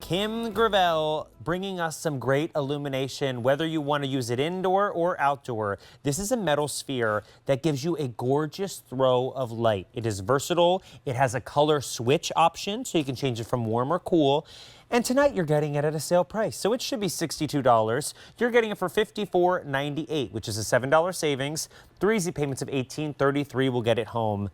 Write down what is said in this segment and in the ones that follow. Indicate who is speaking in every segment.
Speaker 1: Kim Gravel bringing us some great illumination, whether you want to use it indoor or outdoor. This is a metal sphere that gives you a gorgeous throw of light. It is versatile. It has a color switch option, so you can change it from warm or cool. And tonight you're getting it at a sale price, so it should be $62. You're getting it for $54.98, which is a $7 savings. 3 easy payments of $18.33 will get it home.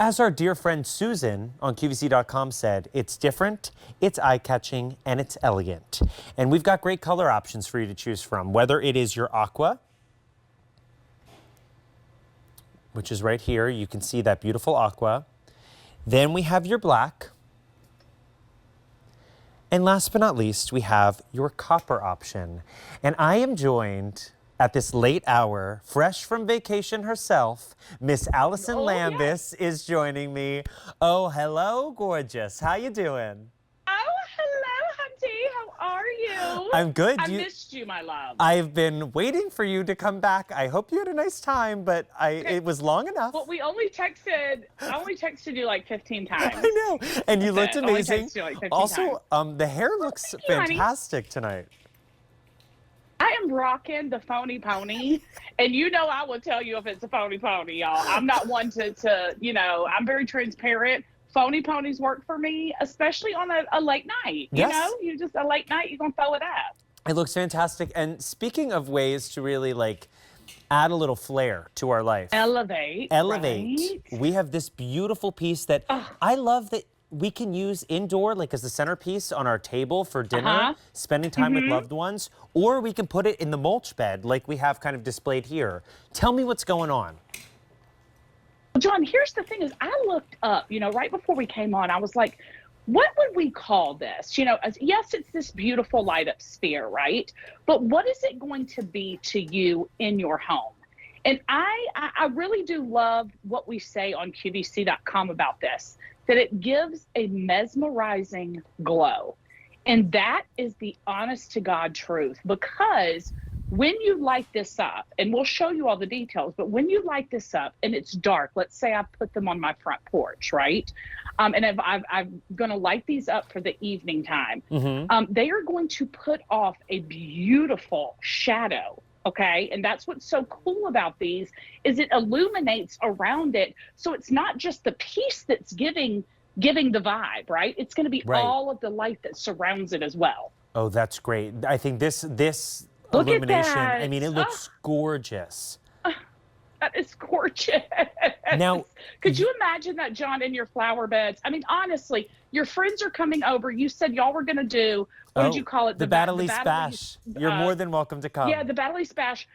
Speaker 1: As our dear friend Susan on QVC.com said, it's different, it's eye-catching, and it's elegant. And we've got great color options for you to choose from, whether it is your aqua, which is right here. You can see that beautiful aqua. Then we have your black. And last but not least, we have your copper option. And I am joined at this late hour, fresh from vacation herself, Miss Allison Lambis is joining me. Oh, hello, gorgeous. How you doing?
Speaker 2: Oh, hello, Hunty. How are you?
Speaker 1: I'm good.
Speaker 2: I missed you, my love.
Speaker 1: I've been waiting for you to come back. I hope you had a nice time, but it was long enough.
Speaker 2: Well, I only texted you like 15 times.
Speaker 1: I know. And you looked amazing.
Speaker 2: You like
Speaker 1: also, the hair looks fantastic tonight.
Speaker 2: I am rocking the phony pony, and you know I will tell you if it's a phony pony, y'all. I'm not one to I'm very transparent. Phony ponies work for me, especially on a late night.
Speaker 1: Yes.
Speaker 2: You know, you just a late night, you're going to throw it up.
Speaker 1: It looks fantastic. And speaking of ways to really add a little flair to our life.
Speaker 2: Elevate.
Speaker 1: Right? We have this beautiful piece that I love that we can use indoor, as the centerpiece on our table for dinner, spending time with loved ones, or we can put it in the mulch bed like we have kind of displayed here. Tell me what's going on.
Speaker 2: John, here's the thing is I looked up, right before we came on, I was like, what would we call this? Yes, it's this beautiful light up sphere, right? But what is it going to be to you in your home? And I really do love what we say on QVC.com about this, that it gives a mesmerizing glow. And that is the honest to God truth, because when you light this up, and we'll show you all the details, but when you light this up and it's dark, let's say I put them on my front porch, right? And I'm going to light these up for the evening time. They are going to put off a beautiful shadow. Okay, and that's what's so cool about these is it illuminates around it, so it's not just the piece that's giving the vibe, right? It's going to be all of the light that surrounds it as well. Oh,
Speaker 1: that's great. I think this
Speaker 2: Look
Speaker 1: illumination,
Speaker 2: at that.
Speaker 1: I mean, it looks gorgeous.
Speaker 2: That is gorgeous.
Speaker 1: Now,
Speaker 2: could you imagine that, John, in your flower beds? I mean, honestly, your friends are coming over. You said y'all were going to do, what did you call it?
Speaker 1: The Battley Spash. You're more than welcome to come.
Speaker 2: Yeah, the Battley Spash.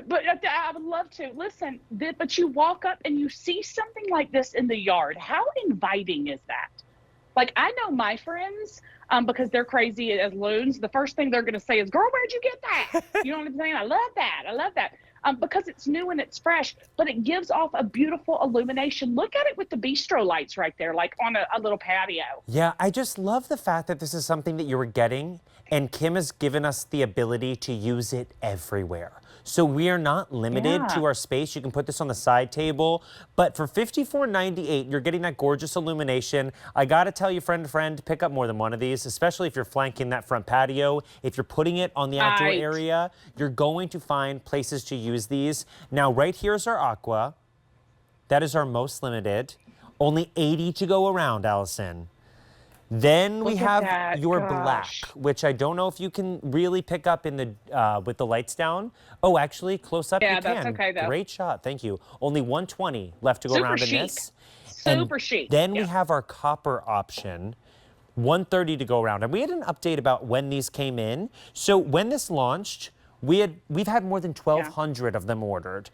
Speaker 2: But I would love to. Listen, but you walk up and you see something like this in the yard. How inviting is that? I know my friends, because they're crazy as loons, the first thing they're going to say is, girl, where'd you get that? You know what I'm saying? I love that. I love that. Because it's new and it's fresh, but it gives off a beautiful illumination. Look at it with the bistro lights right there, like on a little patio.
Speaker 1: Yeah, I just love the fact that this is something that you were getting, and Kim has given us the ability to use it everywhere. So we are not limited to our space. You can put this on the side table, but for $54.98, you're getting that gorgeous illumination. I gotta tell you, friend to friend, pick up more than one of these, especially if you're flanking that front patio. If you're putting it on the outdoor area, you're going to find places to use these. Now, right here's our aqua. That is our most limited. Only 80 to go around, Allison. Then we have your black, which I don't know if you can really pick up in the with the lights down. Oh, actually, close up you can.
Speaker 2: That's okay, though.
Speaker 1: Great shot, thank you. Only 120 left to go around in this.
Speaker 2: Super chic.
Speaker 1: Then we have our copper option, 130 to go around. And we had an update about when these came in. So when this launched, we've had more than 1,200 of them ordered.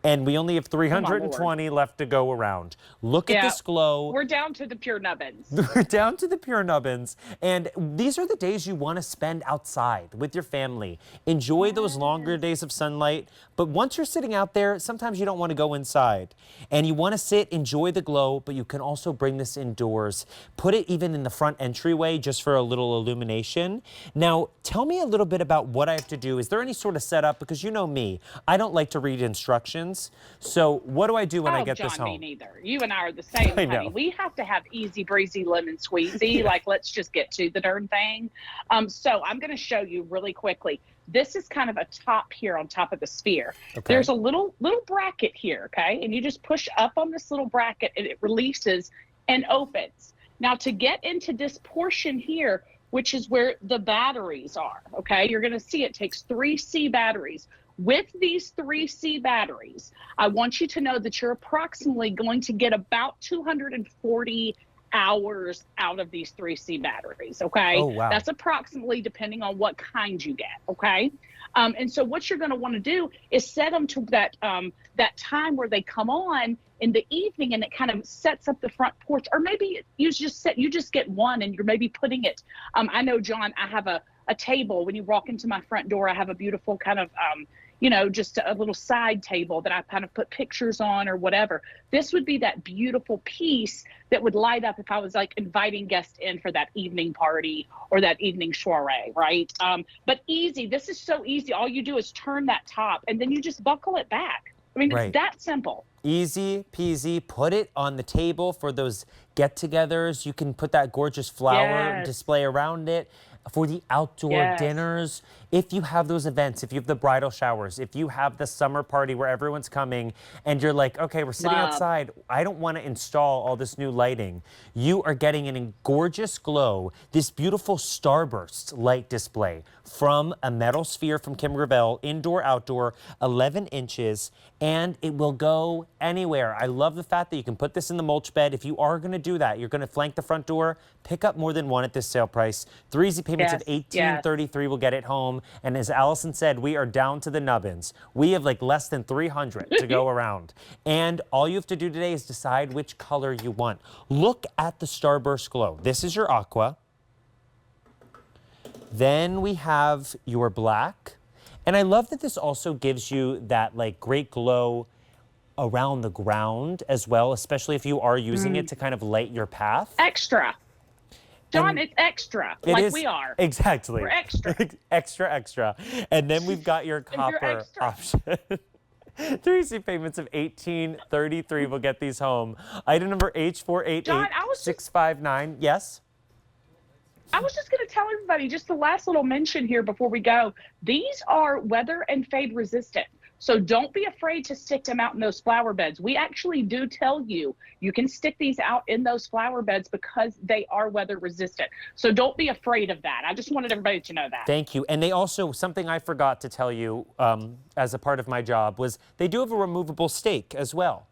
Speaker 1: And we only have 320 left to go around. Look at this glow.
Speaker 2: We're down to the pure nubbins.
Speaker 1: We're down to the pure nubbins. And these are the days you want to spend outside with your family. Enjoy those longer days of sunlight. But once you're sitting out there, sometimes you don't want to go inside. And you want to sit, enjoy the glow, but you can also bring this indoors. Put it even in the front entryway just for a little illumination. Now, tell me a little bit about what I have to do. Is there any sort of setup? Because you know me, I don't like to read instructions. options. So what do I do when I get
Speaker 2: John,
Speaker 1: this home?
Speaker 2: me neither. You and I are the same,
Speaker 1: I
Speaker 2: honey.
Speaker 1: know.
Speaker 2: We have to have easy breezy lemon squeezy. Like, let's just get to the darn thing. So I'm going to show you really quickly. This is kind of a top here on top of the sphere.
Speaker 1: Okay.
Speaker 2: There's a little bracket here, okay? And you just push up on this little bracket and it releases and opens. Now to get into this portion here, which is where the batteries are, okay? You're gonna see it takes 3C batteries. With these 3C batteries, I want you to know that you're approximately going to get about 240 hours out of these 3C batteries, okay?
Speaker 1: Oh, wow.
Speaker 2: That's approximately depending on what kind you get, okay? And so what you're going to want to do is set them to that that time where they come on in the evening, and it kind of sets up the front porch. Or maybe you just get one and you're maybe putting it. I know, John, I have a table. When you walk into my front door, I have a beautiful kind of just a little side table that I kind of put pictures on or whatever. This would be that beautiful piece that would light up if I was like inviting guests in for that evening party or that evening soiree, right? But easy. This is so easy. All you do is turn that top and then you just buckle it back. I mean, it's that simple.
Speaker 1: Easy peasy. Put it on the table for those get-togethers. You can put that gorgeous flower display around it. For the outdoor dinners, if you have those events, if you have the bridal showers, if you have the summer party where everyone's coming and you're like, okay, we're sitting outside, I don't want to install all this new lighting. You are getting a gorgeous glow, this beautiful starburst light display from a metal sphere from Kim Gravel, indoor, outdoor, 11 inches, and it will go anywhere. I love the fact that you can put this in the mulch bed. If you are going to do that, you're going to flank the front door, pick up more than one at this sale price. 3 easy payments of $18.33 will get it home. And as Allison said, we are down to the nubbins. We have like less than 300 to go around. And all you have to do today is decide which color you want. Look at the starburst glow. This is your aqua. Then we have your black. And I love that this also gives you that like great glow around the ground as well, especially if you are using it to kind of light your path.
Speaker 2: Extra. John, it's extra, like we are.
Speaker 1: Exactly.
Speaker 2: We're extra.
Speaker 1: Extra, extra. And then we've got your copper option. 3 easy payments of $18.33 will get these home. Item number H488659. Yes?
Speaker 2: I was just going to tell everybody, just the last little mention here before we go. These are weather and fade resistant. So don't be afraid to stick them out in those flower beds. We actually do tell you, you can stick these out in those flower beds because they are weather resistant. So don't be afraid of that. I just wanted everybody to know that.
Speaker 1: Thank you. And they also, something I forgot to tell you as a part of my job was they do have a removable stake as well.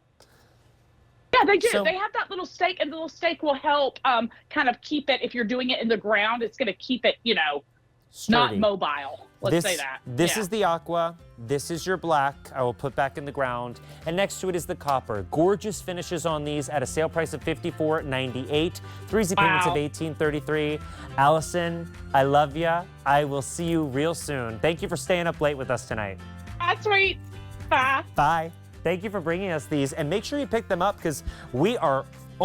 Speaker 2: Yeah, they do. They have that little stake, and the little stake will help kind of keep it, if you're doing it in the ground, it's going to keep it,
Speaker 1: sturdy.
Speaker 2: Not mobile. Let's say that.
Speaker 1: This is the aqua. This is your black. I will put back in the ground. And next to it is the copper. Gorgeous finishes on these at a sale price of $54.98. 3 easy payments of $18.33. Allison, I love ya. I will see you real soon. Thank you for staying up late with us tonight.
Speaker 2: That's sweet. Bye.
Speaker 1: Bye. Thank you for bringing us these. And make sure you pick them up because we are